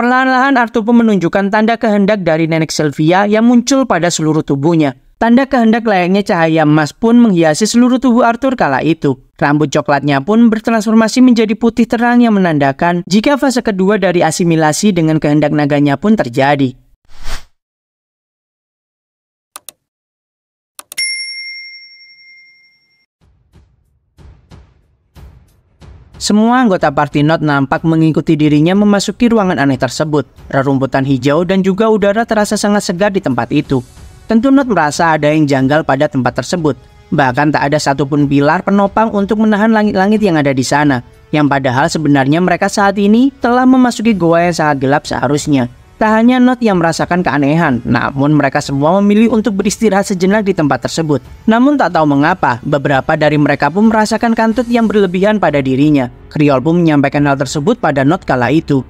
Perlahan-lahan Arthur pun menunjukkan tanda kehendak dari nenek Sylvia yang muncul pada seluruh tubuhnya. Tanda kehendak layaknya cahaya emas pun menghiasi seluruh tubuh Arthur kala itu. Rambut coklatnya pun bertransformasi menjadi putih terang yang menandakan jika fase kedua dari asimilasi dengan kehendak naganya pun terjadi. Semua anggota party Note nampak mengikuti dirinya memasuki ruangan aneh tersebut. Rerumputan hijau dan juga udara terasa sangat segar di tempat itu. Tentu Note merasa ada yang janggal pada tempat tersebut. Bahkan tak ada satupun pilar penopang untuk menahan langit-langit yang ada di sana. Yang padahal sebenarnya mereka saat ini telah memasuki goa yang sangat gelap seharusnya. Tak hanya Note yang merasakan keanehan, namun mereka semua memilih untuk beristirahat sejenak di tempat tersebut. Namun tak tahu mengapa, beberapa dari mereka pun merasakan kantuk yang berlebihan pada dirinya. Kriol pun menyampaikan hal tersebut pada Note kala itu.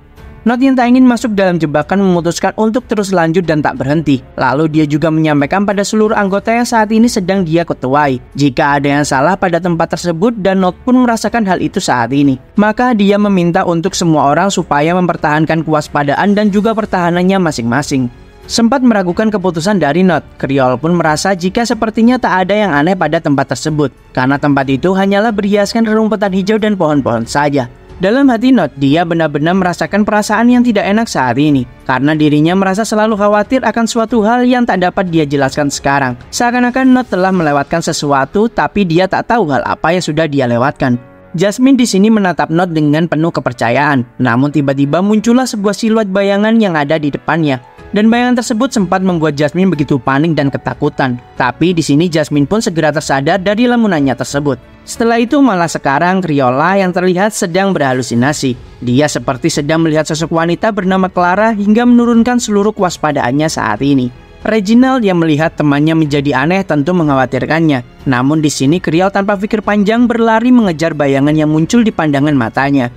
Note yang tak ingin masuk dalam jebakan memutuskan untuk terus lanjut dan tak berhenti. Lalu dia juga menyampaikan pada seluruh anggota yang saat ini sedang dia ketuai jika ada yang salah pada tempat tersebut, dan Note pun merasakan hal itu saat ini. Maka dia meminta untuk semua orang supaya mempertahankan kewaspadaan dan juga pertahanannya masing-masing. Sempat meragukan keputusan dari Note, Kriol pun merasa jika sepertinya tak ada yang aneh pada tempat tersebut, karena tempat itu hanyalah berhiaskan rerumputan hijau dan pohon-pohon saja. Dalam hati Note, dia benar-benar merasakan perasaan yang tidak enak saat ini, karena dirinya merasa selalu khawatir akan suatu hal yang tak dapat dia jelaskan sekarang. Seakan-akan Note telah melewatkan sesuatu, tapi dia tak tahu hal apa yang sudah dia lewatkan. Jasmine di sini menatap Note dengan penuh kepercayaan, namun tiba-tiba muncullah sebuah siluet bayangan yang ada di depannya. Dan bayangan tersebut sempat membuat Jasmine begitu panik dan ketakutan. Tapi di sini Jasmine pun segera tersadar dari lamunannya tersebut. Setelah itu malah sekarang Kriola yang terlihat sedang berhalusinasi. Dia seperti sedang melihat sosok wanita bernama Clara hingga menurunkan seluruh kewaspadaannya saat ini. Reginald yang melihat temannya menjadi aneh tentu mengkhawatirkannya. Namun di sini Kriol tanpa pikir panjang berlari mengejar bayangan yang muncul di pandangan matanya.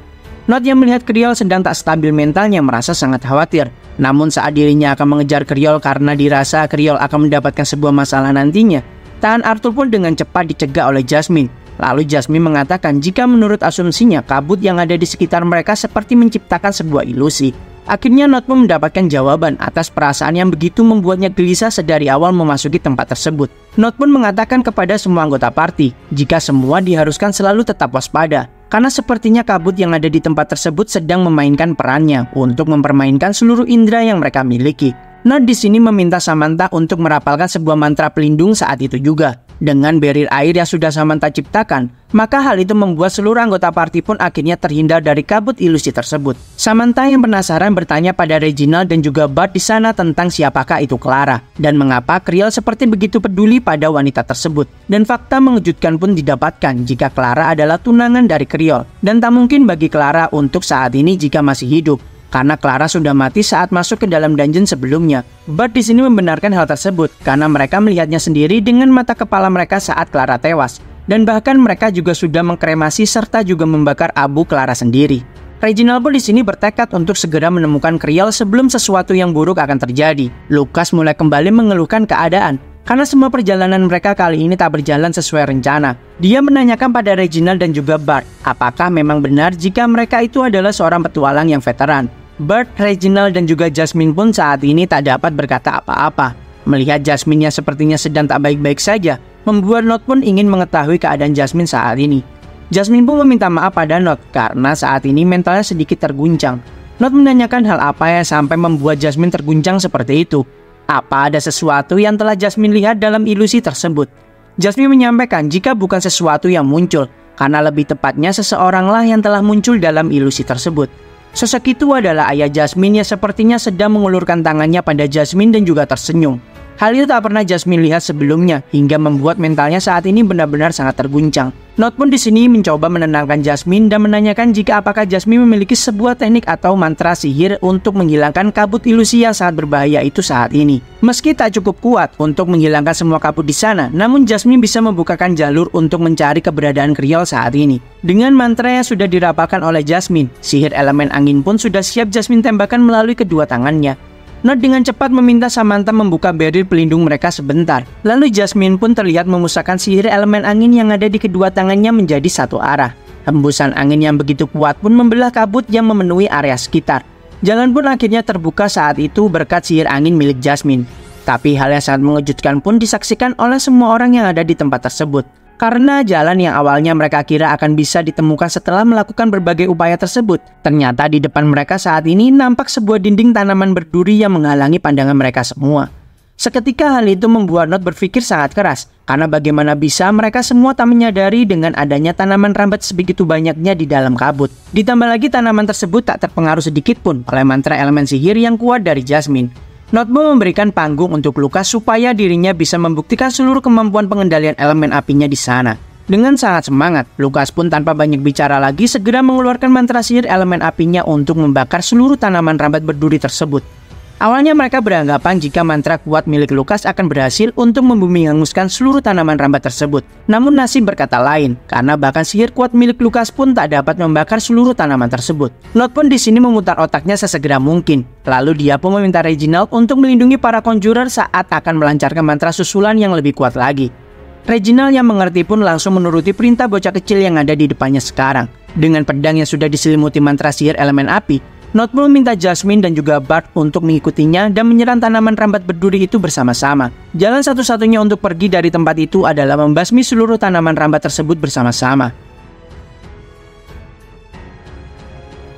Note yang melihat Kriol sedang tak stabil mentalnya merasa sangat khawatir. Namun saat dirinya akan mengejar Kriol karena dirasa Kriol akan mendapatkan sebuah masalah nantinya, tangan Arthur pun dengan cepat dicegah oleh Jasmine. Lalu Jasmine mengatakan jika menurut asumsinya kabut yang ada di sekitar mereka seperti menciptakan sebuah ilusi. Akhirnya Note pun mendapatkan jawaban atas perasaan yang begitu membuatnya gelisah sedari awal memasuki tempat tersebut. Note pun mengatakan kepada semua anggota party jika semua diharuskan selalu tetap waspada, karena sepertinya kabut yang ada di tempat tersebut sedang memainkan perannya untuk mempermainkan seluruh indera yang mereka miliki. Note di sini meminta Samantha untuk merapalkan sebuah mantra pelindung saat itu juga. Dengan barrier air yang sudah Samantha ciptakan, maka hal itu membuat seluruh anggota party pun akhirnya terhindar dari kabut ilusi tersebut. Samantha yang penasaran bertanya pada Reginald dan juga Bart di sana tentang siapakah itu Clara dan mengapa Kriol seperti begitu peduli pada wanita tersebut. Dan fakta mengejutkan pun didapatkan jika Clara adalah tunangan dari Kriol dan tak mungkin bagi Clara untuk saat ini jika masih hidup, karena Clara sudah mati saat masuk ke dalam dungeon sebelumnya. Bart di sini membenarkan hal tersebut karena mereka melihatnya sendiri dengan mata kepala mereka saat Clara tewas, dan bahkan mereka juga sudah mengkremasi serta juga membakar abu Clara sendiri. Reginald pun di sini bertekad untuk segera menemukan Kriol sebelum sesuatu yang buruk akan terjadi. Lucas mulai kembali mengeluhkan keadaan karena semua perjalanan mereka kali ini tak berjalan sesuai rencana. Dia menanyakan pada Reginald dan juga Bart apakah memang benar jika mereka itu adalah seorang petualang yang veteran. Bart, Reginald dan juga Jasmine pun saat ini tak dapat berkata apa-apa. Melihat Jasmine yang sepertinya sedang tak baik-baik saja, membuat Note pun ingin mengetahui keadaan Jasmine saat ini. Jasmine pun meminta maaf pada Note karena saat ini mentalnya sedikit terguncang. Note menanyakan hal apa yang sampai membuat Jasmine terguncang seperti itu. Apa ada sesuatu yang telah Jasmine lihat dalam ilusi tersebut? Jasmine menyampaikan jika bukan sesuatu yang muncul, karena lebih tepatnya seseoranglah yang telah muncul dalam ilusi tersebut. Sosok itu adalah ayah Jasmine yang sepertinya sedang mengulurkan tangannya pada Jasmine dan juga tersenyum. Hal itu tak pernah Jasmine lihat sebelumnya hingga membuat mentalnya saat ini benar-benar sangat terguncang. Note pun di sini mencoba menenangkan Jasmine dan menanyakan jika apakah Jasmine memiliki sebuah teknik atau mantra sihir untuk menghilangkan kabut ilusi yang sangat berbahaya itu saat ini. Meski tak cukup kuat untuk menghilangkan semua kabut di sana, namun Jasmine bisa membukakan jalur untuk mencari keberadaan Kriol saat ini. Dengan mantra yang sudah dirapalkan oleh Jasmine, sihir elemen angin pun sudah siap Jasmine tembakan melalui kedua tangannya. Note dengan cepat meminta Samantha membuka barrier pelindung mereka sebentar. Lalu Jasmine pun terlihat memusatkan sihir elemen angin yang ada di kedua tangannya menjadi satu arah. Hembusan angin yang begitu kuat pun membelah kabut yang memenuhi area sekitar. Jalan pun akhirnya terbuka saat itu berkat sihir angin milik Jasmine. Tapi hal yang sangat mengejutkan pun disaksikan oleh semua orang yang ada di tempat tersebut. Karena jalan yang awalnya mereka kira akan bisa ditemukan setelah melakukan berbagai upaya tersebut, ternyata di depan mereka saat ini nampak sebuah dinding tanaman berduri yang menghalangi pandangan mereka semua. Seketika hal itu membuat Note berpikir sangat keras, karena bagaimana bisa mereka semua tak menyadari dengan adanya tanaman rambat sebegitu banyaknya di dalam kabut. Ditambah lagi tanaman tersebut tak terpengaruh sedikit pun oleh mantra elemen sihir yang kuat dari Jasmine. Note pun memberikan panggung untuk Lucas supaya dirinya bisa membuktikan seluruh kemampuan pengendalian elemen apinya di sana. Dengan sangat semangat, Lucas pun tanpa banyak bicara lagi segera mengeluarkan mantra sihir elemen apinya untuk membakar seluruh tanaman rambat berduri tersebut. Awalnya mereka beranggapan jika mantra kuat milik Lucas akan berhasil untuk membumi hanguskan seluruh tanaman rambat tersebut. Namun nasib berkata lain, karena bahkan sihir kuat milik Lucas pun tak dapat membakar seluruh tanaman tersebut. Note pun di sini memutar otaknya sesegera mungkin. Lalu dia pun meminta Reginald untuk melindungi para conjurer saat akan melancarkan mantra susulan yang lebih kuat lagi. Reginald yang mengerti pun langsung menuruti perintah bocah kecil yang ada di depannya sekarang. Dengan pedang yang sudah diselimuti mantra sihir elemen api, Note pun meminta Jasmine dan juga Bart untuk mengikutinya dan menyerang tanaman rambat berduri itu bersama-sama. Jalan satu-satunya untuk pergi dari tempat itu adalah membasmi seluruh tanaman rambat tersebut bersama-sama.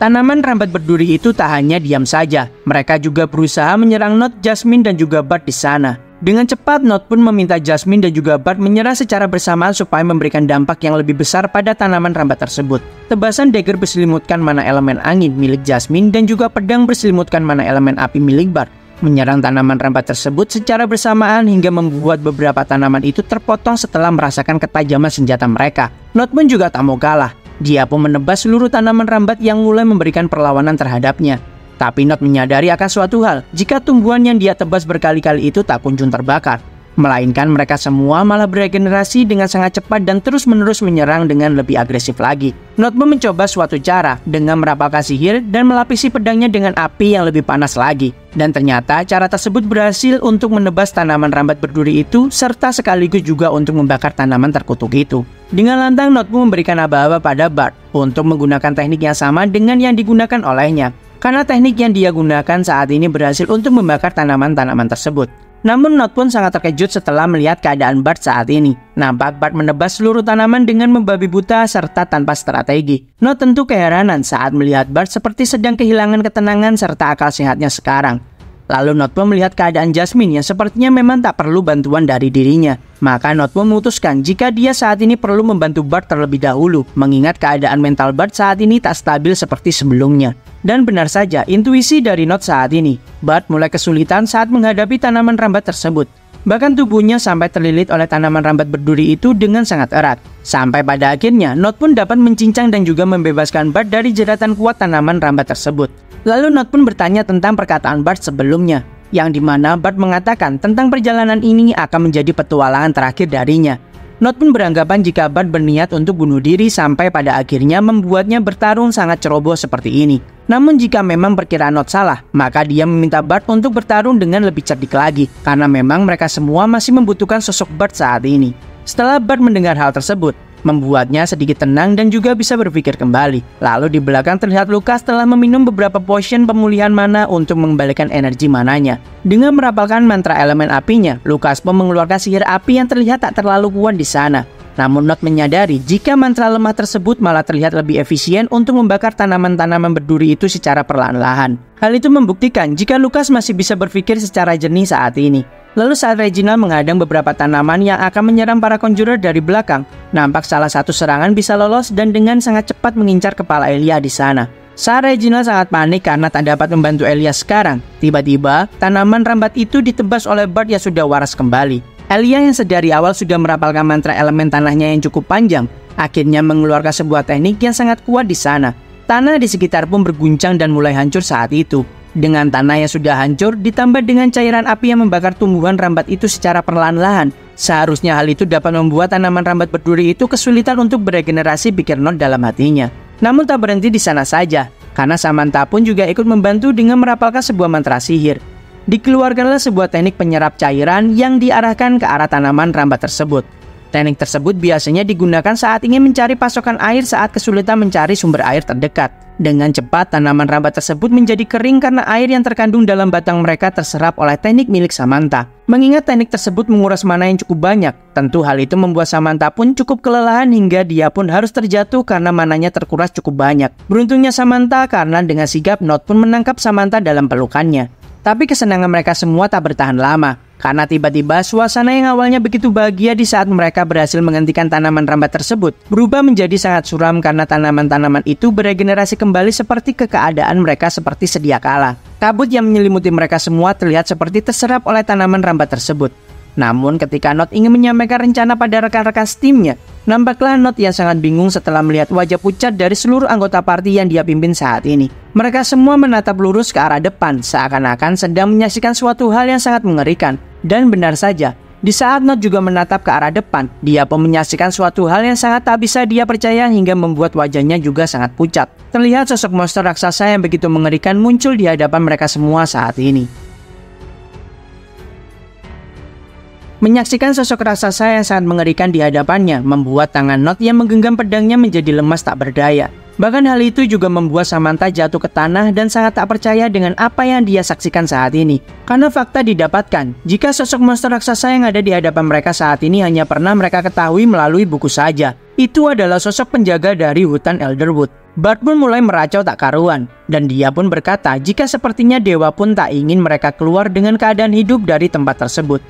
Tanaman rambat berduri itu tak hanya diam saja, mereka juga berusaha menyerang Note, Jasmine dan juga Bart di sana. Dengan cepat, Note pun meminta Jasmine dan juga Bart menyerang secara bersamaan supaya memberikan dampak yang lebih besar pada tanaman rambat tersebut. Tebasan dagger berselimutkan mana elemen angin milik Jasmine dan juga pedang berselimutkan mana elemen api milik Bart menyerang tanaman rambat tersebut secara bersamaan hingga membuat beberapa tanaman itu terpotong setelah merasakan ketajaman senjata mereka. Note pun juga tak mau kalah. Dia pun menebas seluruh tanaman rambat yang mulai memberikan perlawanan terhadapnya. Tapi Note menyadari akan suatu hal, jika tumbuhan yang dia tebas berkali-kali itu tak kunjung terbakar. Melainkan mereka semua malah beregenerasi dengan sangat cepat dan terus-menerus menyerang dengan lebih agresif lagi. Note pun mencoba suatu cara dengan merapalkan sihir dan melapisi pedangnya dengan api yang lebih panas lagi. Dan ternyata cara tersebut berhasil untuk menebas tanaman rambat berduri itu serta sekaligus juga untuk membakar tanaman terkutuk itu. Dengan lantang Note pun memberikan aba-aba pada Bart untuk menggunakan teknik yang sama dengan yang digunakan olehnya. Karena teknik yang dia gunakan saat ini berhasil untuk membakar tanaman-tanaman tersebut. Namun Note pun sangat terkejut setelah melihat keadaan Bart saat ini. Nampak Bart menebas seluruh tanaman dengan membabi buta serta tanpa strategi. Note tentu keheranan saat melihat Bart seperti sedang kehilangan ketenangan serta akal sehatnya sekarang. Lalu Note pun melihat keadaan Jasmine yang sepertinya memang tak perlu bantuan dari dirinya. Maka Note pun memutuskan jika dia saat ini perlu membantu Bart terlebih dahulu, mengingat keadaan mental Bart saat ini tak stabil seperti sebelumnya. Dan benar saja, intuisi dari Note saat ini. Bart mulai kesulitan saat menghadapi tanaman rambat tersebut. Bahkan tubuhnya sampai terlilit oleh tanaman rambat berduri itu dengan sangat erat. Sampai pada akhirnya, Note pun dapat mencincang dan juga membebaskan Bart dari jeratan kuat tanaman rambat tersebut. Lalu Note pun bertanya tentang perkataan Bart sebelumnya, yang dimana Bart mengatakan tentang perjalanan ini akan menjadi petualangan terakhir darinya. Note pun beranggapan jika Bart berniat untuk bunuh diri sampai pada akhirnya membuatnya bertarung sangat ceroboh seperti ini. Namun jika memang perkiraan Note salah, maka dia meminta Bart untuk bertarung dengan lebih cerdik lagi, karena memang mereka semua masih membutuhkan sosok Bart saat ini. Setelah Bart mendengar hal tersebut, membuatnya sedikit tenang dan juga bisa berpikir kembali. Lalu di belakang terlihat Lucas telah meminum beberapa potion pemulihan mana untuk mengembalikan energi mananya. Dengan merapalkan mantra elemen apinya, Lucas pun mengeluarkan sihir api yang terlihat tak terlalu kuat di sana. Namun Note menyadari jika mantra lemah tersebut malah terlihat lebih efisien untuk membakar tanaman-tanaman berduri itu secara perlahan-lahan. Hal itu membuktikan jika Lucas masih bisa berpikir secara jernih saat ini. Lalu saat Reginald menghadang beberapa tanaman yang akan menyerang para conjurer dari belakang, nampak salah satu serangan bisa lolos dan dengan sangat cepat mengincar kepala Elia di sana. Saat Reginald sangat panik karena tak dapat membantu Elia sekarang, tiba-tiba tanaman rambat itu ditebas oleh Bart yang sudah waras kembali. Elia yang sedari awal sudah merapalkan mantra elemen tanahnya yang cukup panjang, akhirnya mengeluarkan sebuah teknik yang sangat kuat di sana. Tanah di sekitar pun berguncang dan mulai hancur saat itu. Dengan tanah yang sudah hancur ditambah dengan cairan api yang membakar tumbuhan rambat itu secara perlahan-lahan, seharusnya hal itu dapat membuat tanaman rambat berduri itu kesulitan untuk beregenerasi, pikir Note dalam hatinya. Namun tak berhenti di sana saja, karena Samantha pun juga ikut membantu dengan merapalkan sebuah mantra sihir. Dikeluarkanlah sebuah teknik penyerap cairan yang diarahkan ke arah tanaman rambat tersebut. Teknik tersebut biasanya digunakan saat ingin mencari pasokan air saat kesulitan mencari sumber air terdekat. Dengan cepat, tanaman rambat tersebut menjadi kering karena air yang terkandung dalam batang mereka terserap oleh teknik milik Samantha. Mengingat teknik tersebut menguras mana yang cukup banyak, tentu hal itu membuat Samantha pun cukup kelelahan hingga dia pun harus terjatuh karena mananya terkuras cukup banyak. Beruntungnya Samantha karena dengan sigap Note pun menangkap Samantha dalam pelukannya. Tapi kesenangan mereka semua tak bertahan lama, karena tiba-tiba suasana yang awalnya begitu bahagia di saat mereka berhasil menghentikan tanaman rambat tersebut berubah menjadi sangat suram karena tanaman-tanaman itu beregenerasi kembali seperti ke keadaan mereka seperti sedia kala. Kabut yang menyelimuti mereka semua terlihat seperti terserap oleh tanaman rambat tersebut. Namun ketika Note ingin menyampaikan rencana pada rekan-rekan timnya, nampaklah Note yang sangat bingung setelah melihat wajah pucat dari seluruh anggota party yang dia pimpin saat ini. Mereka semua menatap lurus ke arah depan, seakan-akan sedang menyaksikan suatu hal yang sangat mengerikan. Dan benar saja, di saat Note juga menatap ke arah depan, dia pun menyaksikan suatu hal yang sangat tak bisa dia percaya hingga membuat wajahnya juga sangat pucat. Terlihat sosok monster raksasa yang begitu mengerikan muncul di hadapan mereka semua saat ini. Menyaksikan sosok raksasa yang sangat mengerikan di hadapannya membuat tangan Note yang menggenggam pedangnya menjadi lemas tak berdaya. Bahkan hal itu juga membuat Samantha jatuh ke tanah dan sangat tak percaya dengan apa yang dia saksikan saat ini. Karena fakta didapatkan, jika sosok monster raksasa yang ada di hadapan mereka saat ini hanya pernah mereka ketahui melalui buku saja. Itu adalah sosok penjaga dari hutan Elderwood. Bart pun mulai meracau tak karuan, dan dia pun berkata jika sepertinya dewa pun tak ingin mereka keluar dengan keadaan hidup dari tempat tersebut.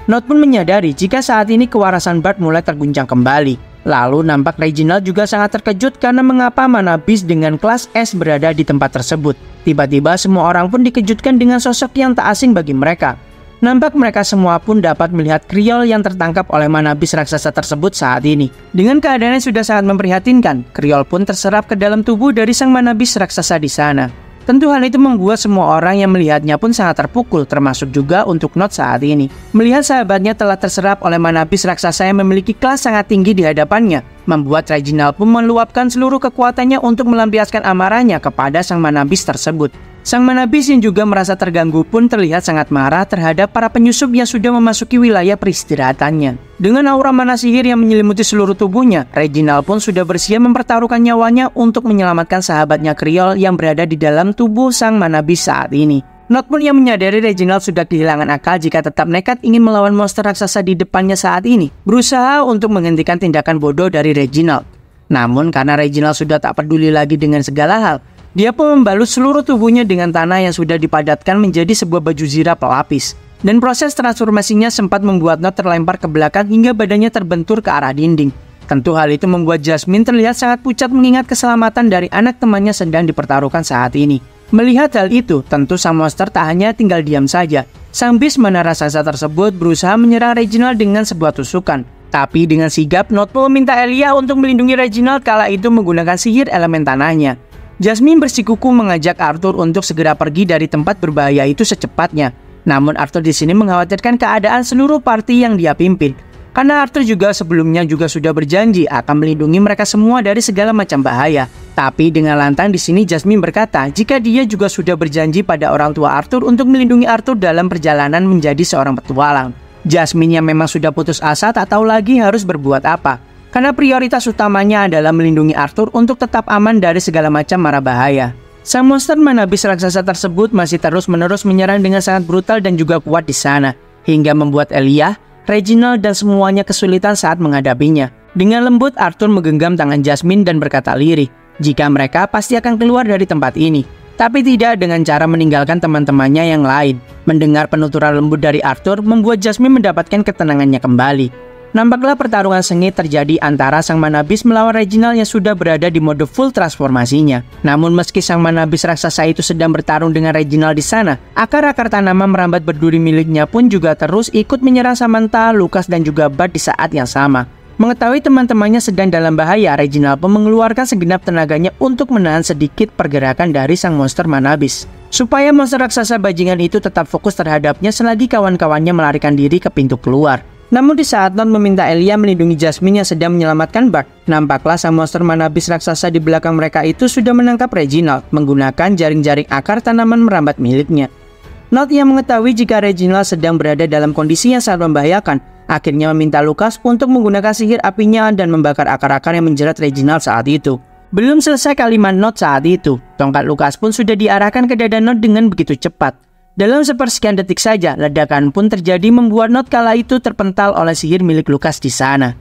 Note pun menyadari jika saat ini kewarasan Bart mulai terguncang kembali. Lalu nampak Reginald juga sangat terkejut karena mengapa mana bis dengan kelas S berada di tempat tersebut. Tiba-tiba semua orang pun dikejutkan dengan sosok yang tak asing bagi mereka. Nampak mereka semua pun dapat melihat kriol yang tertangkap oleh mana bis raksasa tersebut saat ini. Dengan keadaan yang sudah sangat memprihatinkan, kriol pun terserap ke dalam tubuh dari sang mana bis raksasa di sana. Tentu hal itu membuat semua orang yang melihatnya pun sangat terpukul, termasuk juga untuk Note saat ini. Melihat sahabatnya telah terserap oleh manabis raksasa yang memiliki kelas sangat tinggi di hadapannya, membuat Reginald pun meluapkan seluruh kekuatannya untuk melampiaskan amarahnya kepada sang manabis tersebut. Sang manabis yang juga merasa terganggu pun terlihat sangat marah terhadap para penyusup yang sudah memasuki wilayah peristirahatannya. Dengan aura mana sihir yang menyelimuti seluruh tubuhnya, Reginald pun sudah bersiap mempertaruhkan nyawanya untuk menyelamatkan sahabatnya kriol yang berada di dalam tubuh sang manabis saat ini. Note pun yang menyadari Reginald sudah kehilangan akal jika tetap nekat ingin melawan monster raksasa di depannya saat ini, berusaha untuk menghentikan tindakan bodoh dari Reginald. Namun karena Reginald sudah tak peduli lagi dengan segala hal, dia pun membalut seluruh tubuhnya dengan tanah yang sudah dipadatkan menjadi sebuah baju zirah pelapis. Dan proses transformasinya sempat membuat Note terlempar ke belakang hingga badannya terbentur ke arah dinding. Tentu hal itu membuat Jasmine terlihat sangat pucat mengingat keselamatan dari anak temannya sedang dipertaruhkan saat ini. Melihat hal itu, tentu sang monster tak hanya tinggal diam saja. Sang bis mana raksasa tersebut berusaha menyerang Reginald dengan sebuah tusukan. Tapi dengan sigap, Note pun meminta Elia untuk melindungi Reginald kala itu menggunakan sihir elemen tanahnya. Jasmine bersikukuh mengajak Arthur untuk segera pergi dari tempat berbahaya itu secepatnya. Namun Arthur di sini mengkhawatirkan keadaan seluruh party yang dia pimpin. Karena Arthur juga sebelumnya juga sudah berjanji akan melindungi mereka semua dari segala macam bahaya. Tapi dengan lantang di sini Jasmine berkata jika dia juga sudah berjanji pada orang tua Arthur untuk melindungi Arthur dalam perjalanan menjadi seorang petualang. Jasmine yang memang sudah putus asa tak tahu lagi harus berbuat apa. Karena prioritas utamanya adalah melindungi Arthur untuk tetap aman dari segala macam mara bahaya. Sang monster manabis raksasa tersebut masih terus-menerus menyerang dengan sangat brutal dan juga kuat di sana, hingga membuat Elia, Reginald dan semuanya kesulitan saat menghadapinya. Dengan lembut Arthur menggenggam tangan Jasmine dan berkata lirih, jika mereka pasti akan keluar dari tempat ini, tapi tidak dengan cara meninggalkan teman-temannya yang lain. Mendengar penuturan lembut dari Arthur membuat Jasmine mendapatkan ketenangannya kembali. Nampaklah pertarungan sengit terjadi antara sang manabis melawan Reginald yang sudah berada di mode full transformasinya. Namun meski sang manabis raksasa itu sedang bertarung dengan Reginald di sana, akar-akar tanaman merambat berduri miliknya pun juga terus ikut menyerang Samantha, Lucas dan juga Bart di saat yang sama. Mengetahui teman-temannya sedang dalam bahaya, Reginald pun mengeluarkan segenap tenaganya untuk menahan sedikit pergerakan dari sang monster manabis, supaya monster raksasa bajingan itu tetap fokus terhadapnya selagi kawan-kawannya melarikan diri ke pintu keluar. Namun di saat Note meminta Elia melindungi Jasmine yang sedang menyelamatkan Bart, nampaklah sang monster manabis raksasa di belakang mereka itu sudah menangkap Reginald menggunakan jaring-jaring akar tanaman merambat miliknya. Note yang mengetahui jika Reginald sedang berada dalam kondisi yang sangat membahayakan, Akhirnya meminta Lucas untuk menggunakan sihir apinya dan membakar akar-akar yang menjerat Reginald saat itu. Belum selesai kalimat Not saat itu, tongkat Lucas pun sudah diarahkan ke dada Not dengan begitu cepat. Dalam sepersekian detik saja, ledakan pun terjadi membuat Not kala itu terpental oleh sihir milik Lucas di sana.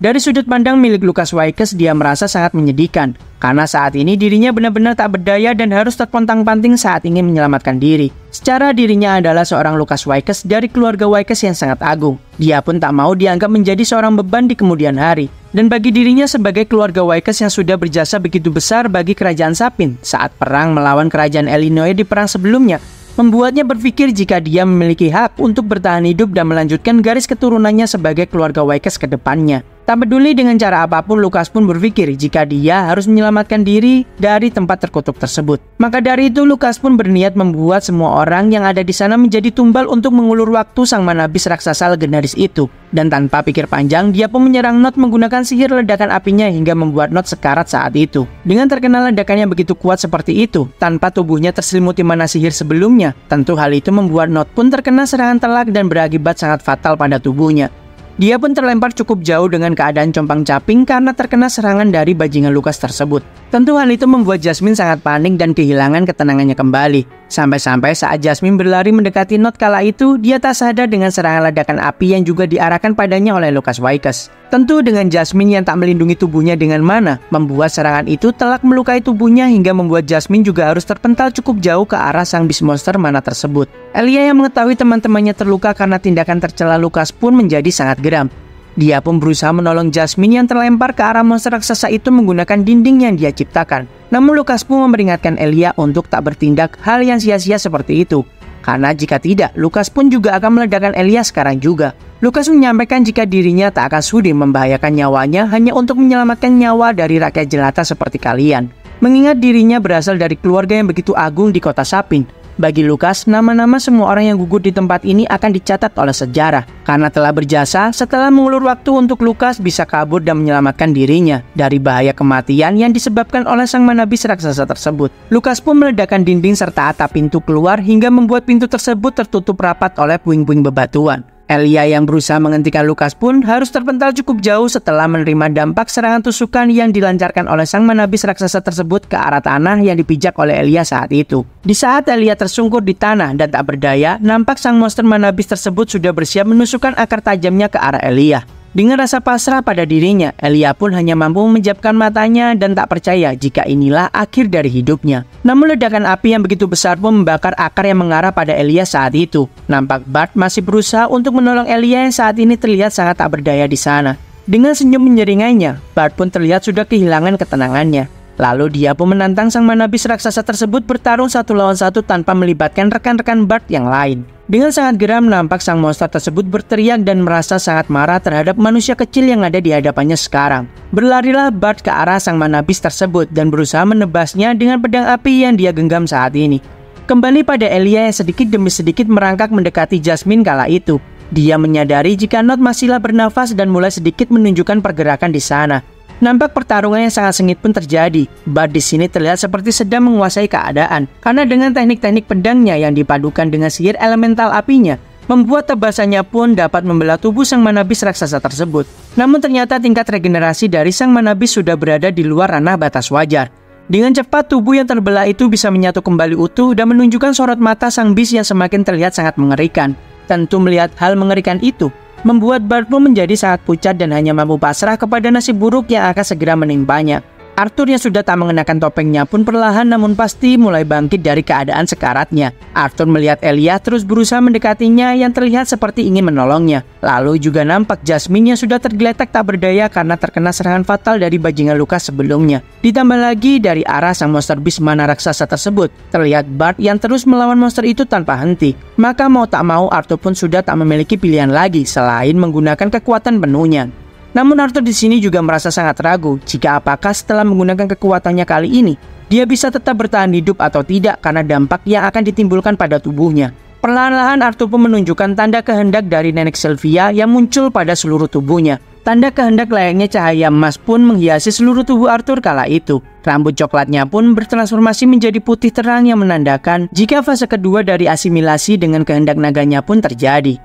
Dari sudut pandang milik Lucas Wakes, dia merasa sangat menyedihkan, karena saat ini dirinya benar-benar tak berdaya dan harus terpontang-panting saat ingin menyelamatkan diri. Secara dirinya adalah seorang Lucas Wakes dari keluarga Wakes yang sangat agung. Dia pun tak mau dianggap menjadi seorang beban di kemudian hari. Dan bagi dirinya sebagai keluarga Wakes yang sudah berjasa begitu besar bagi kerajaan Sapin saat perang melawan kerajaan Illinois di perang sebelumnya, membuatnya berpikir jika dia memiliki hak untuk bertahan hidup dan melanjutkan garis keturunannya sebagai keluarga Wakes ke depannya. Tak peduli dengan cara apapun, Lucas pun berpikir jika dia harus menyelamatkan diri dari tempat terkutuk tersebut. Maka dari itu, Lucas pun berniat membuat semua orang yang ada di sana menjadi tumbal untuk mengulur waktu sang manabis raksasa legendaris itu. Dan tanpa pikir panjang, dia pun menyerang Not menggunakan sihir ledakan apinya hingga membuat Not sekarat saat itu. Dengan terkenal ledakannya begitu kuat seperti itu, tanpa tubuhnya terselimuti mana sihir sebelumnya, tentu hal itu membuat Not pun terkena serangan telak dan berakibat sangat fatal pada tubuhnya. Dia pun terlempar cukup jauh dengan keadaan compang-caping karena terkena serangan dari bajingan Lucas tersebut. Tentu hal itu membuat Jasmine sangat panik dan kehilangan ketenangannya kembali. Sampai-sampai saat Jasmine berlari mendekati Not kala itu, dia tak sadar dengan serangan ledakan api yang juga diarahkan padanya oleh Lucas Wakes. Tentu dengan Jasmine yang tak melindungi tubuhnya dengan mana, membuat serangan itu telak melukai tubuhnya hingga membuat Jasmine juga harus terpental cukup jauh ke arah sang beast monster mana tersebut. Elia yang mengetahui teman-temannya terluka karena tindakan tercela Lucas pun menjadi sangat geram. Dia pun berusaha menolong Jasmine yang terlempar ke arah monster raksasa itu menggunakan dinding yang dia ciptakan. Namun Lucas pun memperingatkan Elia untuk tak bertindak hal yang sia-sia seperti itu. Karena jika tidak, Lucas pun juga akan meledakkan Elia sekarang juga. Lucas menyampaikan jika dirinya tak akan sudi membahayakan nyawanya hanya untuk menyelamatkan nyawa dari rakyat jelata seperti kalian. Mengingat dirinya berasal dari keluarga yang begitu agung di kota Sapin, bagi Lucas, nama-nama semua orang yang gugur di tempat ini akan dicatat oleh sejarah. Karena telah berjasa, setelah mengulur waktu untuk Lucas bisa kabur dan menyelamatkan dirinya dari bahaya kematian yang disebabkan oleh sang manabis raksasa tersebut. Lucas pun meledakkan dinding serta atap pintu keluar hingga membuat pintu tersebut tertutup rapat oleh puing-puing bebatuan. Elia yang berusaha menghentikan Lucas pun harus terpental cukup jauh setelah menerima dampak serangan tusukan yang dilancarkan oleh sang manabis raksasa tersebut ke arah tanah yang dipijak oleh Elia saat itu. Di saat Elia tersungkur di tanah dan tak berdaya, nampak sang monster manabis tersebut sudah bersiap menusukkan akar tajamnya ke arah Elia. Dengan rasa pasrah pada dirinya, Elia pun hanya mampu memejamkan matanya dan tak percaya jika inilah akhir dari hidupnya. Namun ledakan api yang begitu besar pun membakar akar yang mengarah pada Elia saat itu. Nampak Bart masih berusaha untuk menolong Elia yang saat ini terlihat sangat tak berdaya di sana. Dengan senyum menyeringai, Bart pun terlihat sudah kehilangan ketenangannya. Lalu dia pun menantang sang manabis raksasa tersebut bertarung 1 lawan 1 tanpa melibatkan rekan-rekan Bart yang lain. Dengan sangat geram, nampak sang monster tersebut berteriak dan merasa sangat marah terhadap manusia kecil yang ada di hadapannya sekarang. Berlarilah Bart ke arah sang manabis tersebut dan berusaha menebasnya dengan pedang api yang dia genggam saat ini. Kembali pada Elia yang sedikit demi sedikit merangkak mendekati Jasmine kala itu. Dia menyadari jika Not masihlah bernafas dan mulai sedikit menunjukkan pergerakan di sana. Nampak pertarungan yang sangat sengit pun terjadi. Bart di sini terlihat seperti sedang menguasai keadaan karena dengan teknik-teknik pedangnya yang dipadukan dengan sihir elemental apinya, membuat tebasannya pun dapat membelah tubuh sang manabis raksasa tersebut. Namun ternyata tingkat regenerasi dari sang manabis sudah berada di luar ranah batas wajar. Dengan cepat tubuh yang terbelah itu bisa menyatu kembali utuh dan menunjukkan sorot mata sang beast yang semakin terlihat sangat mengerikan. Tentu melihat hal mengerikan itu membuat Bart pun menjadi sangat pucat dan hanya mampu pasrah kepada nasib buruk yang akan segera menimpanya. Arthur yang sudah tak mengenakan topengnya pun perlahan namun pasti mulai bangkit dari keadaan sekaratnya. Arthur melihat Elia terus berusaha mendekatinya yang terlihat seperti ingin menolongnya. Lalu juga nampak Jasmine yang sudah tergeletak tak berdaya karena terkena serangan fatal dari bajingan Lucas sebelumnya. Ditambah lagi dari arah sang monster beast mana raksasa tersebut, terlihat Bart yang terus melawan monster itu tanpa henti. Maka mau tak mau Arthur pun sudah tak memiliki pilihan lagi selain menggunakan kekuatan penuhnya. Namun Arthur di sini juga merasa sangat ragu jika apakah setelah menggunakan kekuatannya kali ini dia bisa tetap bertahan hidup atau tidak karena dampak yang akan ditimbulkan pada tubuhnya. Perlahan-lahan Arthur pun menunjukkan tanda kehendak dari nenek Sylvia yang muncul pada seluruh tubuhnya. Tanda kehendak layaknya cahaya emas pun menghiasi seluruh tubuh Arthur kala itu. Rambut coklatnya pun bertransformasi menjadi putih terang yang menandakan jika fase kedua dari asimilasi dengan kehendak naganya pun terjadi.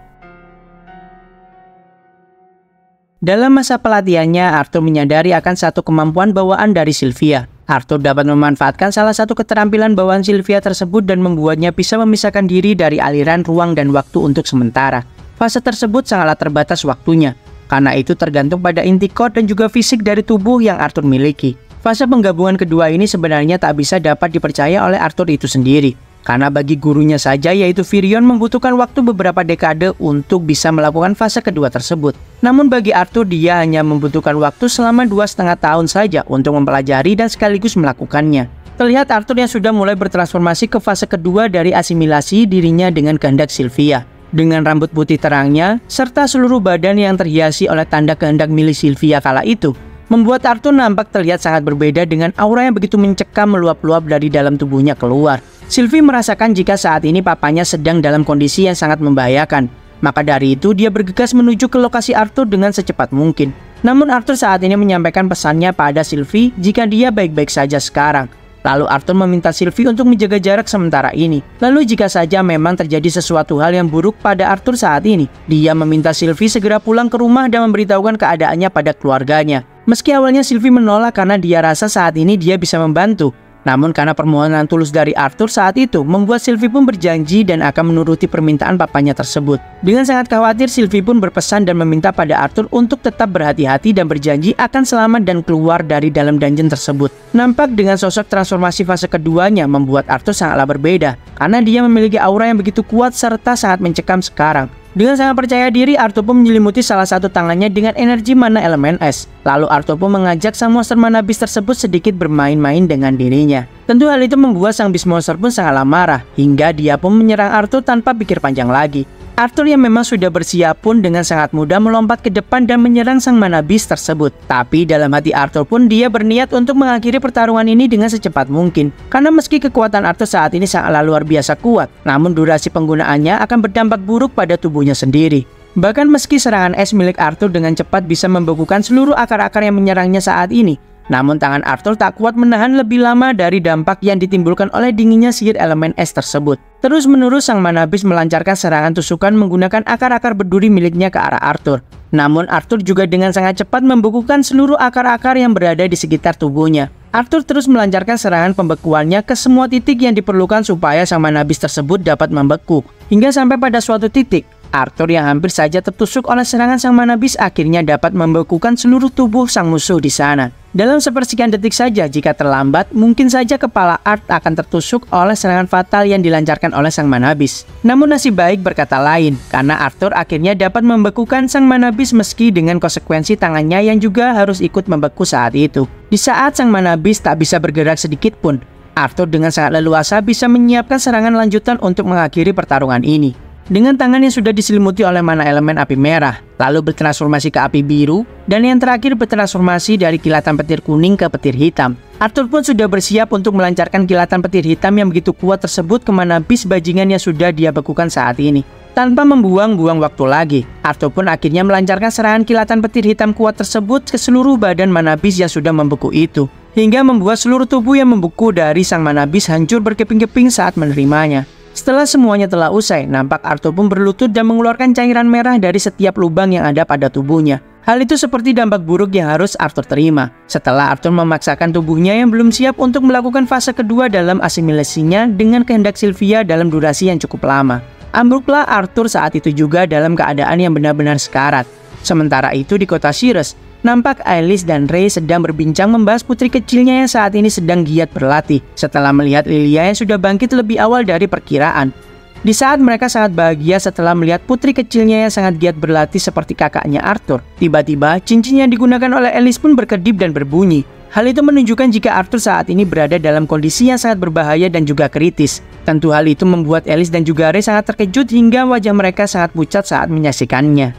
Dalam masa pelatihannya, Arthur menyadari akan satu kemampuan bawaan dari Sylvia. Arthur dapat memanfaatkan salah satu keterampilan bawaan Sylvia tersebut dan membuatnya bisa memisahkan diri dari aliran ruang dan waktu untuk sementara. Fase tersebut sangatlah terbatas waktunya, karena itu tergantung pada inti core dan juga fisik dari tubuh yang Arthur miliki. Fase penggabungan kedua ini sebenarnya tak bisa dapat dipercaya oleh Arthur itu sendiri, karena bagi gurunya saja yaitu Virion membutuhkan waktu beberapa dekade untuk bisa melakukan fase kedua tersebut. Namun bagi Arthur dia hanya membutuhkan waktu selama 2,5 tahun saja untuk mempelajari dan sekaligus melakukannya. Terlihat Arthur yang sudah mulai bertransformasi ke fase kedua dari asimilasi dirinya dengan kehendak Sylvia. Dengan rambut putih terangnya, serta seluruh badan yang terhiasi oleh tanda kehendak milik Sylvia kala itu, membuat Arthur nampak terlihat sangat berbeda dengan aura yang begitu mencekam meluap-luap dari dalam tubuhnya keluar. Sylvie merasakan jika saat ini papanya sedang dalam kondisi yang sangat membahayakan. Maka dari itu dia bergegas menuju ke lokasi Arthur dengan secepat mungkin. Namun Arthur saat ini menyampaikan pesannya pada Sylvie jika dia baik-baik saja sekarang. Lalu Arthur meminta Sylvie untuk menjaga jarak sementara ini. Lalu jika saja memang terjadi sesuatu hal yang buruk pada Arthur saat ini, dia meminta Sylvie segera pulang ke rumah dan memberitahukan keadaannya pada keluarganya. Meski awalnya Sylvie menolak karena dia rasa saat ini dia bisa membantu. Namun karena permohonan tulus dari Arthur saat itu membuat Sylvie pun berjanji dan akan menuruti permintaan papanya tersebut. Dengan sangat khawatir, Sylvie pun berpesan dan meminta pada Arthur untuk tetap berhati-hati dan berjanji akan selamat dan keluar dari dalam dungeon tersebut. Nampak dengan sosok transformasi fase keduanya membuat Arthur sangatlah berbeda, karena dia memiliki aura yang begitu kuat serta sangat mencekam sekarang. Dengan sangat percaya diri, Arthur pun menyelimuti salah satu tangannya dengan energi mana elemen es. Lalu Arthur pun mengajak sang monster mana beast tersebut sedikit bermain-main dengan dirinya. Tentu hal itu membuat sang beast monster pun sangatlah marah, hingga dia pun menyerang Arthur tanpa pikir panjang lagi. Arthur yang memang sudah bersiap pun dengan sangat mudah melompat ke depan dan menyerang sang mana beast tersebut. Tapi dalam hati Arthur pun dia berniat untuk mengakhiri pertarungan ini dengan secepat mungkin. Karena meski kekuatan Arthur saat ini sangatlah luar biasa kuat, namun durasi penggunaannya akan berdampak buruk pada tubuhnya sendiri. Bahkan meski serangan es milik Arthur dengan cepat bisa membekukan seluruh akar-akar yang menyerangnya saat ini, namun tangan Arthur tak kuat menahan lebih lama dari dampak yang ditimbulkan oleh dinginnya sihir elemen es tersebut. Terus-menerus sang mana beast melancarkan serangan tusukan menggunakan akar-akar berduri miliknya ke arah Arthur. Namun Arthur juga dengan sangat cepat membekukan seluruh akar-akar yang berada di sekitar tubuhnya. Arthur terus melancarkan serangan pembekuannya ke semua titik yang diperlukan supaya sang mana beast tersebut dapat membeku. Hingga sampai pada suatu titik, Arthur yang hampir saja tertusuk oleh serangan sang mana beast akhirnya dapat membekukan seluruh tubuh sang musuh di sana. Dalam sepersekian detik saja, jika terlambat, mungkin saja kepala Arthur akan tertusuk oleh serangan fatal yang dilancarkan oleh sang mana beast. Namun nasib baik berkata lain, karena Arthur akhirnya dapat membekukan sang mana beast meski dengan konsekuensi tangannya yang juga harus ikut membeku saat itu. Di saat sang mana beast tak bisa bergerak sedikit pun, Arthur dengan sangat leluasa bisa menyiapkan serangan lanjutan untuk mengakhiri pertarungan ini. Dengan tangan yang sudah diselimuti oleh mana elemen api merah, lalu bertransformasi ke api biru, dan yang terakhir bertransformasi dari kilatan petir kuning ke petir hitam. Arthur pun sudah bersiap untuk melancarkan kilatan petir hitam yang begitu kuat tersebut ke mana beast bajingan yang sudah dia bekukan saat ini. Tanpa membuang-buang waktu lagi, Arthur pun akhirnya melancarkan serangan kilatan petir hitam kuat tersebut ke seluruh badan mana beast yang sudah membeku itu, hingga membuat seluruh tubuh yang membeku dari sang mana beast hancur berkeping-keping saat menerimanya. Setelah semuanya telah usai, nampak Arthur pun berlutut dan mengeluarkan cairan merah dari setiap lubang yang ada pada tubuhnya. Hal itu seperti dampak buruk yang harus Arthur terima. Setelah Arthur memaksakan tubuhnya yang belum siap untuk melakukan fase kedua dalam asimilasinya dengan kehendak Sylvia dalam durasi yang cukup lama. Ambruklah Arthur saat itu juga dalam keadaan yang benar-benar sekarat. Sementara itu di kota Sirius, nampak Alice dan Ray sedang berbincang membahas putri kecilnya yang saat ini sedang giat berlatih setelah melihat Lilia yang sudah bangkit lebih awal dari perkiraan. Di saat mereka sangat bahagia setelah melihat putri kecilnya yang sangat giat berlatih seperti kakaknya Arthur, tiba-tiba cincin yang digunakan oleh Alice pun berkedip dan berbunyi. Hal itu menunjukkan jika Arthur saat ini berada dalam kondisi yang sangat berbahaya dan juga kritis. Tentu hal itu membuat Alice dan juga Ray sangat terkejut hingga wajah mereka sangat pucat saat menyaksikannya.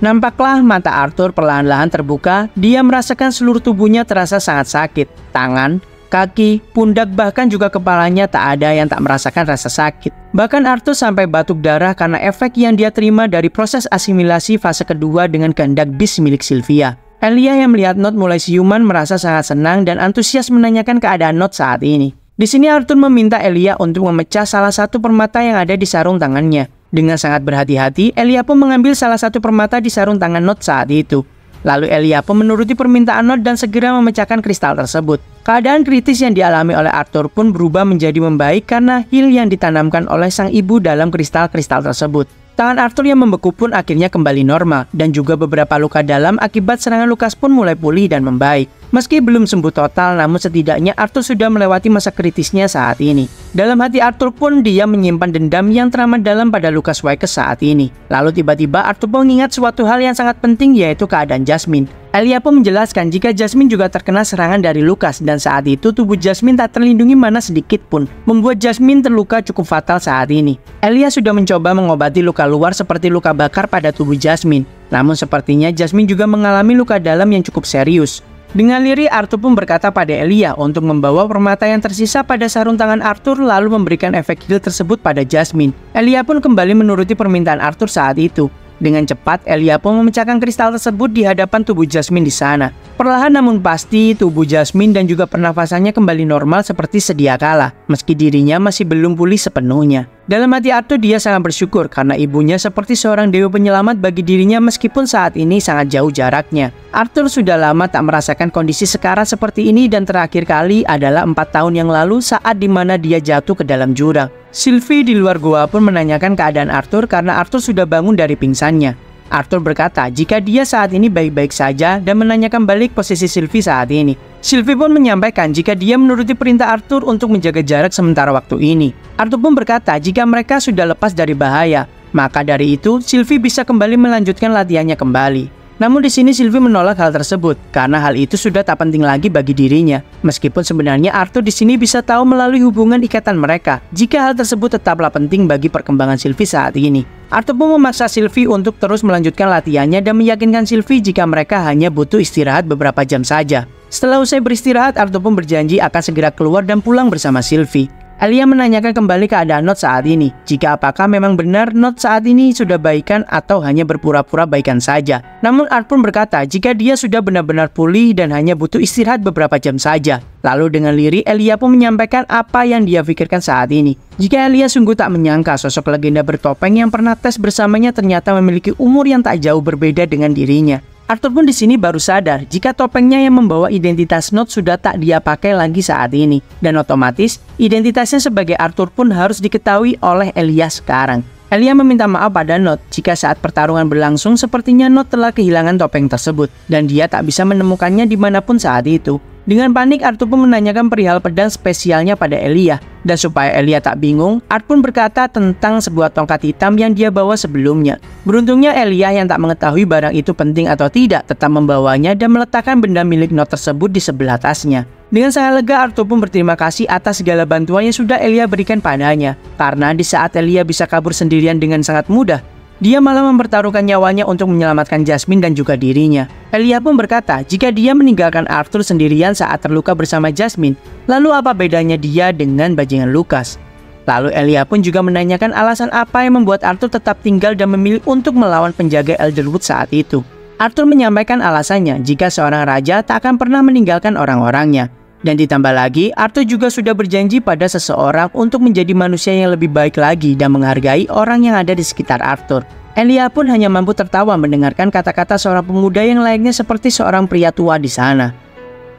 Nampaklah mata Arthur perlahan-lahan terbuka, dia merasakan seluruh tubuhnya terasa sangat sakit. Tangan, kaki, pundak, bahkan juga kepalanya tak ada yang tak merasakan rasa sakit. Bahkan Arthur sampai batuk darah karena efek yang dia terima dari proses asimilasi fase kedua dengan kehendak bis milik Sylvia. Elia yang melihat Nott mulai siuman merasa sangat senang dan antusias menanyakan keadaan Nott saat ini. Di sini Arthur meminta Elia untuk memecah salah satu permata yang ada di sarung tangannya. Dengan sangat berhati-hati, Elia pun mengambil salah satu permata di sarung tangan Nott saat itu. Lalu Elia pun menuruti permintaan Nott dan segera memecahkan kristal tersebut. Keadaan kritis yang dialami oleh Arthur pun berubah menjadi membaik karena heal yang ditanamkan oleh sang ibu dalam kristal-kristal tersebut. Tangan Arthur yang membeku pun akhirnya kembali normal, dan juga beberapa luka dalam akibat serangan Lukas pun mulai pulih dan membaik. Meski belum sembuh total, namun setidaknya Arthur sudah melewati masa kritisnya saat ini. Dalam hati Arthur pun dia menyimpan dendam yang teramat dalam pada Lucas Wakes saat ini. Lalu tiba-tiba Arthur pun mengingat suatu hal yang sangat penting, yaitu keadaan Jasmine. Elia pun menjelaskan jika Jasmine juga terkena serangan dari Lucas, dan saat itu tubuh Jasmine tak terlindungi mana sedikit pun, membuat Jasmine terluka cukup fatal saat ini. Elia sudah mencoba mengobati luka luar seperti luka bakar pada tubuh Jasmine, namun sepertinya Jasmine juga mengalami luka dalam yang cukup serius. Dengan lirih, Arthur pun berkata pada Elia untuk membawa permata yang tersisa pada sarung tangan Arthur lalu memberikan efek heal tersebut pada Jasmine. Elia pun kembali menuruti permintaan Arthur saat itu. Dengan cepat, Elia pun memecahkan kristal tersebut di hadapan tubuh Jasmine di sana. Perlahan namun pasti, tubuh Jasmine dan juga pernafasannya kembali normal seperti sedia kala, meski dirinya masih belum pulih sepenuhnya. Dalam hati Arthur, dia sangat bersyukur karena ibunya seperti seorang dewa penyelamat bagi dirinya meskipun saat ini sangat jauh jaraknya. Arthur sudah lama tak merasakan kondisi sekarat seperti ini dan terakhir kali adalah 4 tahun yang lalu saat dimana dia jatuh ke dalam jurang. Sylvie di luar goa pun menanyakan keadaan Arthur karena Arthur sudah bangun dari pingsannya. Arthur berkata jika dia saat ini baik-baik saja dan menanyakan balik posisi Sylvie saat ini. Sylvie pun menyampaikan jika dia menuruti perintah Arthur untuk menjaga jarak sementara waktu ini. Arthur pun berkata jika mereka sudah lepas dari bahaya, maka dari itu Sylvie bisa kembali melanjutkan latihannya kembali. Namun di sini Sylvie menolak hal tersebut karena hal itu sudah tak penting lagi bagi dirinya. Meskipun sebenarnya Arthur di sini bisa tahu melalui hubungan ikatan mereka jika hal tersebut tetaplah penting bagi perkembangan Sylvie saat ini. Arthur pun memaksa Sylvie untuk terus melanjutkan latihannya dan meyakinkan Sylvie jika mereka hanya butuh istirahat beberapa jam saja. Setelah usai beristirahat, Arthur pun berjanji akan segera keluar dan pulang bersama Sylvie. Elia menanyakan kembali keadaan Nott saat ini, jika apakah memang benar Nott saat ini sudah baikan atau hanya berpura-pura baikan saja. Namun Arthur berkata jika dia sudah benar-benar pulih dan hanya butuh istirahat beberapa jam saja. Lalu dengan lirih Elia pun menyampaikan apa yang dia pikirkan saat ini. Jika Elia sungguh tak menyangka sosok legenda bertopeng yang pernah tes bersamanya ternyata memiliki umur yang tak jauh berbeda dengan dirinya. Arthur pun di sini baru sadar jika topengnya yang membawa identitas Nott sudah tak dia pakai lagi saat ini, dan otomatis identitasnya sebagai Arthur pun harus diketahui oleh Elia sekarang. Elia meminta maaf pada Nott jika saat pertarungan berlangsung sepertinya Nott telah kehilangan topeng tersebut dan dia tak bisa menemukannya dimanapun saat itu. Dengan panik, Arthur pun menanyakan perihal pedang spesialnya pada Elia. Dan supaya Elia tak bingung, Arthur pun berkata tentang sebuah tongkat hitam yang dia bawa sebelumnya. Beruntungnya Elia yang tak mengetahui barang itu penting atau tidak tetap membawanya dan meletakkan benda milik Nott tersebut di sebelah tasnya. Dengan sangat lega, Arthur pun berterima kasih atas segala bantuan yang sudah Elia berikan padanya. Karena di saat Elia bisa kabur sendirian dengan sangat mudah, dia malah mempertaruhkan nyawanya untuk menyelamatkan Jasmine dan juga dirinya. Elia pun berkata jika dia meninggalkan Arthur sendirian saat terluka bersama Jasmine, lalu apa bedanya dia dengan bajingan Lucas? Lalu Elia pun juga menanyakan alasan apa yang membuat Arthur tetap tinggal dan memilih untuk melawan penjaga Elderwood saat itu. Arthur menyampaikan alasannya jika seorang raja tak akan pernah meninggalkan orang-orangnya. Dan ditambah lagi, Arthur juga sudah berjanji pada seseorang untuk menjadi manusia yang lebih baik lagi dan menghargai orang yang ada di sekitar Arthur. Elia pun hanya mampu tertawa mendengarkan kata-kata seorang pemuda yang layaknya seperti seorang pria tua di sana.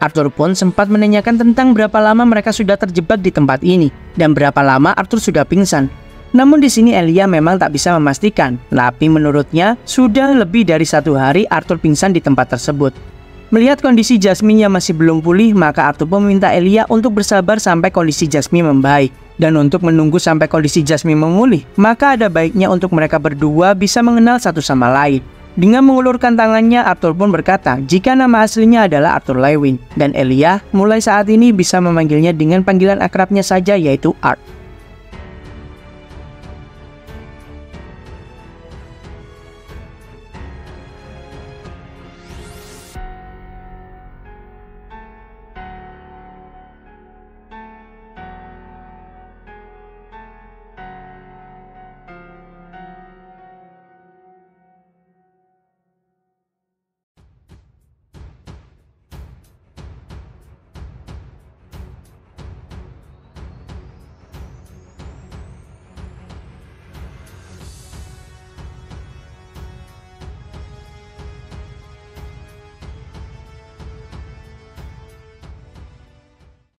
Arthur pun sempat menanyakan tentang berapa lama mereka sudah terjebak di tempat ini dan berapa lama Arthur sudah pingsan. Namun di sini Elia memang tak bisa memastikan, tapi menurutnya sudah lebih dari 1 hari Arthur pingsan di tempat tersebut. Melihat kondisi Jasmine yang masih belum pulih, maka Arthur pun meminta Elia untuk bersabar sampai kondisi Jasmine membaik. Dan untuk menunggu sampai kondisi Jasmine memulih, maka ada baiknya untuk mereka berdua bisa mengenal satu sama lain. Dengan mengulurkan tangannya, Arthur pun berkata jika nama aslinya adalah Arthur Lewin. Dan Elia mulai saat ini bisa memanggilnya dengan panggilan akrabnya saja, yaitu Art.